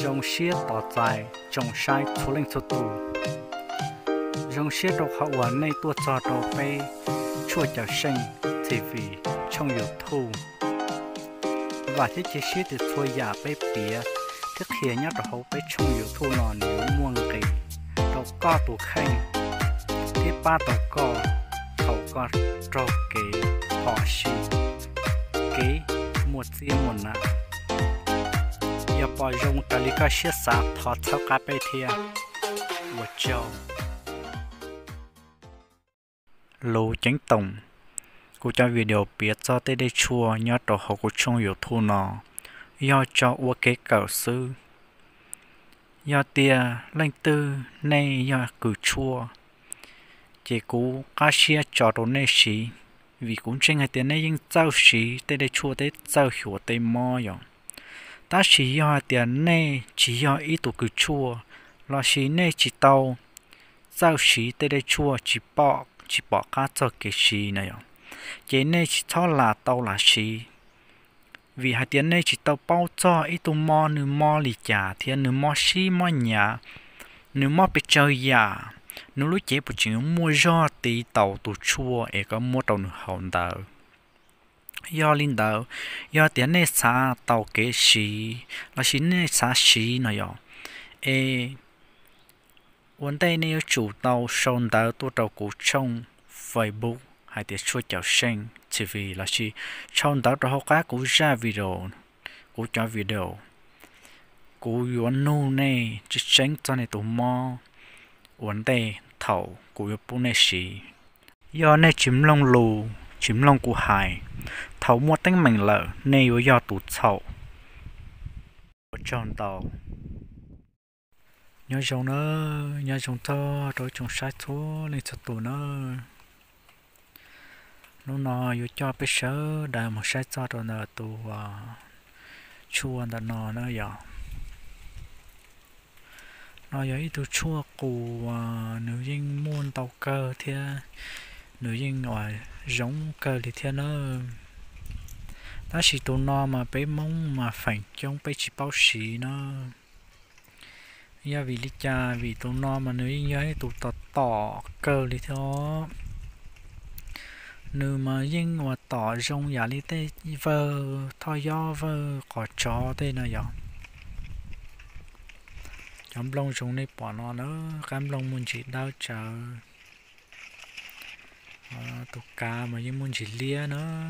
dòng xía tỏ dài trồng sai số linh số tù dòng xía độc hậu quả này tua trò đồ bê chua chảo sinh thì vì trong yếu thu và thiết chế xía từ xua giả bê bía thức hiện nhá đồ hậu bê trong yếu thu nọ nếu muôn kỳ đồ co tù khanh thiết ba đồ co hậu co trò kế họ xì kế một riêng một nạ giờ bỏ dùng cả lý ca xếp sạc thọ thao cá bê thia một châu lô chính tổng cô cho video biết cho tới đây chua nhớ đồ học của trong yếu thu nọ do cho ua kế cầu sư do tia lanh tư nay do cử chua chỉ cú cá xia cho đồ này xí vì cũng trên hai tiền này nhưng giao xí tới đây chua tới giao hiểu tới mò rồi ta chỉ do tiền này chỉ do ý tụ cử chua lo xí này chỉ tàu giao xí tới đây chua chỉ bỏ cá cho cái xí này rồi chế này chỉ cho là tàu là xí vì hai tiền này chỉ tàu bao cho ý tụ mò nửa mò lì chả thì nửa mò xí mò nhà nửa mò bị chơi giả nếu lúc chế bộ chuyện mua do tí tàu tụ chua ấy có mua tàu nửa hòn tàu do linh tàu do tiền này xa tàu kế xí là xí này xa xí này rồi ê vấn đề này chủ tàu xong tàu tụ tàu của trong Facebook hay tiền chua chảo sinh chỉ vì là xí xong tàu tàu cá của ra video của cho video của yuan nu này chỉ tránh cho này tụ mò vấn đề thầu của bố này xí do này chìm lông lù chìm lông của hải thầu mua tính mình lợ này do tụt sầu tròn tàu nhớ trong nó nhớ trong to rồi trong sai thua lên cho tụi nó vô cho bé sớ đại một sai cho rồi nè tụi chua đã nó giờ nó vậy tụi chua của nữ dân muôn tàu cơ thì nữ dân ngoài giống cơ thì thế nó ta chỉ tụi nó mà bé mong mà phản trong bé chỉ bao xí nó do vì lý cha vì tụi nó mà nữ dân ấy tụi tỏ cơ thì thế nữ mà dân mà tỏ giống giả lý tê vơ thôi do vơ có chó tê nào vậy cam lông trong này bỏ nó nữa cam lông muốn chỉ đau chờ tụ cá mà nhưng muốn chỉ lia nữa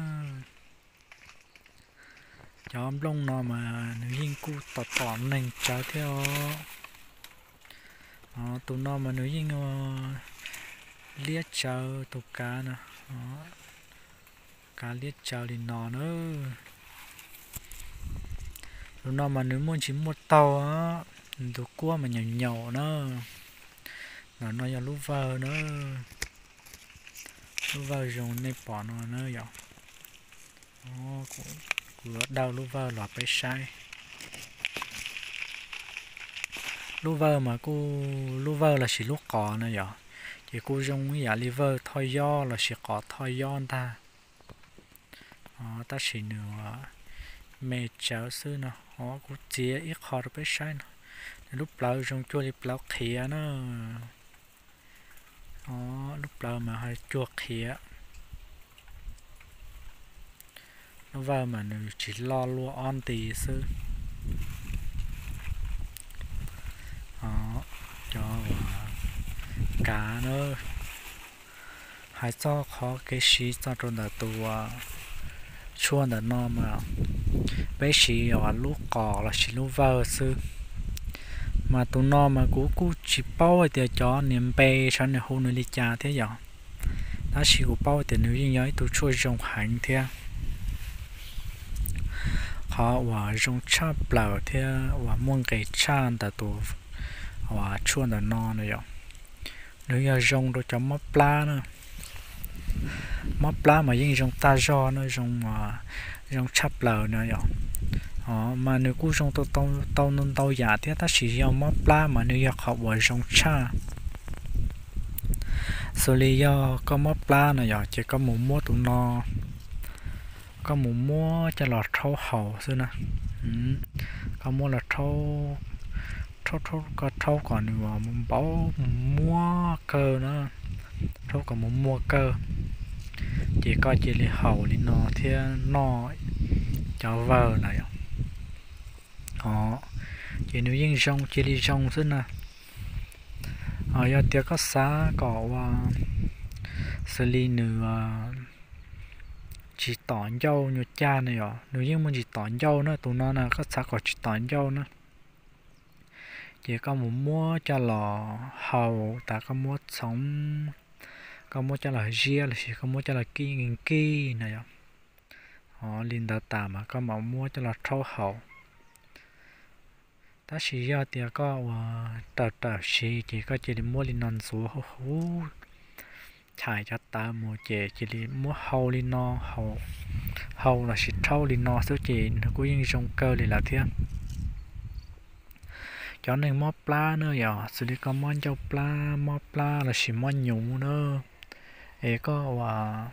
cam lông nó mà nếu như cu tỏ nành chờ theo tụ nó mà nếu như lia chờ tụ cá nè cá lia chờ thì nó nữa tụ nó mà nếu muốn chỉ một tàu á tụi cua mà nhỏ nó giờ lúc vơ nó lúc vơ dùng này bỏ nó vậy của đau lúc vơ lọt bé sai lúc vơ mà cô lúc vơ là chỉ lúc cỏ nữa vậy chỉ cô dùng cái giả liver thôi do là chỉ có thôi do ta ta chỉ nữa mẹ cháu xưa nè họ cũng chia ít khó được bé sai nè lúc lâu trong chua lúc lâu khía nó lúc lâu mà hơi chua khía nó vào mà nó chỉ lo lua on tì sư cho cá nữa hay cho khó cái xí cho trong là tùa chua là nó mà bé xí ở lúc cỏ là chỉ lúc vào sư mà tụi nó mà cú chỉ bao thì cho niệm bê cho nên hôm nay cha thế giờ nó chỉ cú bao thì nếu như tụi chui trong hành thế họ và trong chắp lợn thế và muốn cái chan là tụi và chuồn là nó này rồi nếu như trong tôi cho móc lá nữa móc lá mà những trong ta do nó trong chắp lợn nữa rồi mà nếu cú trong tao nên tao giả thế ta chỉ do móc lá mà nếu học ở trong cha xử lý do có móc lá này giờ chỉ có một mua tụi nó có một mua cho lọt thâu hậu xưa nè có mua là thâu thâu còn mà muốn bảo mua cơ nữa thâu còn muốn mua cơ chỉ có chỉ là hậu thì nó thì nó cho vợ này họ chỉ nếu như rong chỉ đi rong thế nè ở giờ tiếc có xa có xử lý nữa chỉ tỏn dâu như cha này à nếu như mình chỉ tỏn dâu nữa tụi nó là có xa có chỉ tỏn dâu nữa chỉ có một mua cho lò hầu ta có mua sống có mua cho là ria là chỉ có mua cho là kia này họ liên đào tà mà có mà mua cho là thâu hậu ta chỉ do tiền có tờ chỉ có chỉ đi mua liên non số hú chạy cho ta mua chỉ đi mua hậu liên no hậu là chỉ thâu liên no số chỉ nó cũng như trong cơ thì là thế cho nên mua pla nữa giờ xử lý con món cho mua pla là chỉ mua nhung nữa ấy có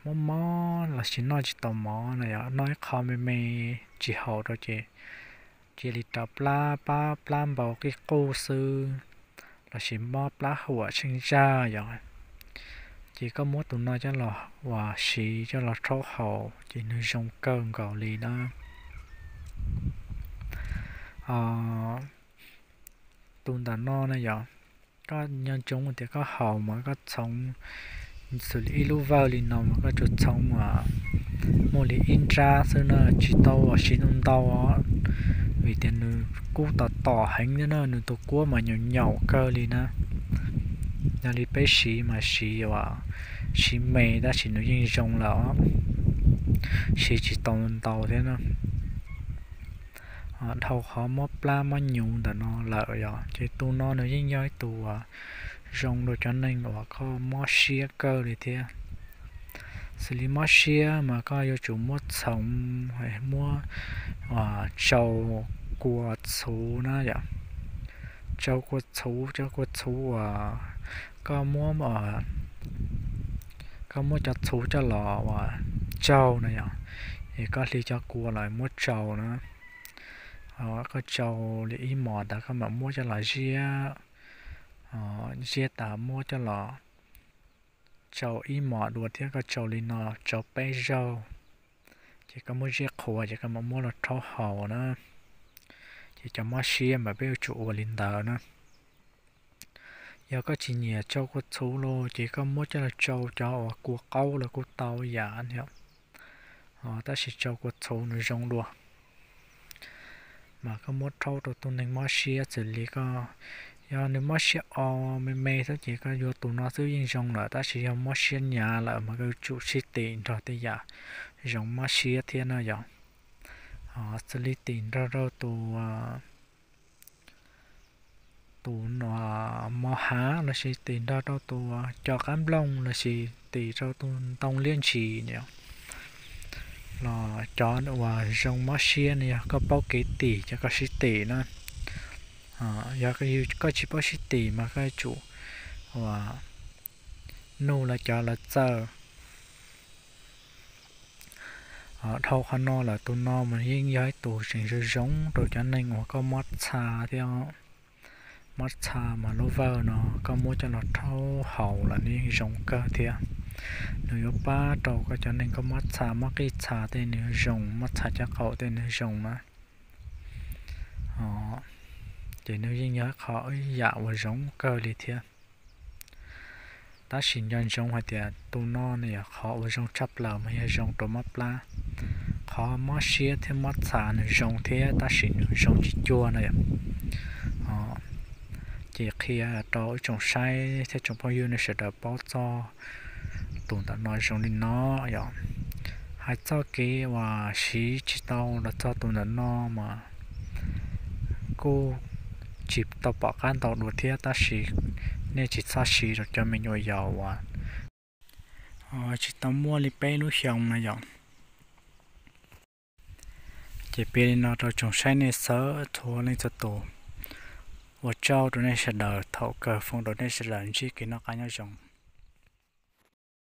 món là chỉ nói chỉ tò mò này nói không mê chỉ hậu rồi chỉ đi tập pla bảo cái cô sư là chỉ mua pla hủa sinh ra rồi chỉ có mỗi tụi nó cho là và xí cho là thâu hậu chỉ nuôi trong cơn gạo lì đó tụi nó này giờ có nhân chúng thì có hậu mà có sống xử lý lưu vào thì nó mà có chút sống mà mua lý intra xưa nó chỉ tàu và chỉ nung tàu vì tiền nữ cú tỏ hành nữa nữ tụ cua mà nhỏ cơ đi nè nhà đi bé xí mà xí và xí mày đã chỉ nói riêng trong là xí chỉ tàu thế nè thâu khó móp la mà nhung đã nó lợi rồi chỉ tu nó nữa riêng nhói tu rong đồ cho nên là có mót xía cơ đi thế xử lý mót xía mà có yêu chủ mót sống hay mua trâu của chú nó vậy trâu của chú có mua cho chú cho lò và trâu này vậy thì có lý cho cua lại mua trâu nữa có trâu để ý mò đã có mà mua cho là ria ta mua cho lò trâu ý mò đuổi theo có trâu lên nó trâu bé rau chỉ có mua ria khổ chỉ có mà mua là thâu hậu nữa chỉ cho mua xia mà béo trụ lên tờ nữa giờ có chỉ nhẹ trâu có chú lô chỉ có mua cho là trâu cho của câu là của tàu giả anh hiểu ta chỉ trâu của chú nữa rong luôn mà có mua trâu rồi tụi nên mua xia xử lý có giờ nếu mua xia mê thôi chỉ có vô tụi nóซื้อ ยิง rong là ta chỉ mua xia nhà là mà cái chủ xí tiền rồi tới giờ rong mua xia thiên nào giờ xử lý tiền ra tụi nó mua há là xí tiền ra tụi cho cám lông là xí tiền ra tụi tông liên trì nhỉ là cho nó và rong mua xia này có bao cái tỷ cho có xí tỷ nữa giờ cái có chỉ bao xí tỷ mà cái chủ và nu là cho là chờ thâu khăn no là tụi nó mà riêng giới tụi chuyện rồi giống rồi cho nên họ có mót xa theo mót xa mà nó vơ nó có mua cho nó thâu hậu là riêng giống cơ theo nếu ba trâu có cho nên có mót xa mót cái xa tên nếu giống mót xa cho cậu tên nếu giống mà chỉ nếu riêng giới khó dạo và giống cơ đi theo ta xin nhân giống hay thì tụi nó này khó và giống chấp lờ mà hay giống đồ mắp la khó mót xía thêm mót xả nữa giống thế ta xin giống chỉ chua này chỉ khi trâu trồng sai thế trồng bao nhiêu nó sẽ đỡ bao cho tụi ta nói giống đi nó vậy hay cho cái và xí chỉ tao là cho tụi nó mà cô chịp tao bỏ can tao đuổi thế ta xí nên chỉ xa xí rồi cho mình nhồi dầu chỉ tao mua li bé lúc xong này vậy chỉ biết nó rồi trồng sai này sớ thua lên cho tổ và trâu rồi này sẽ đỡ thầu cờ phong rồi này sẽ làm chi cái nó cá nhau trồng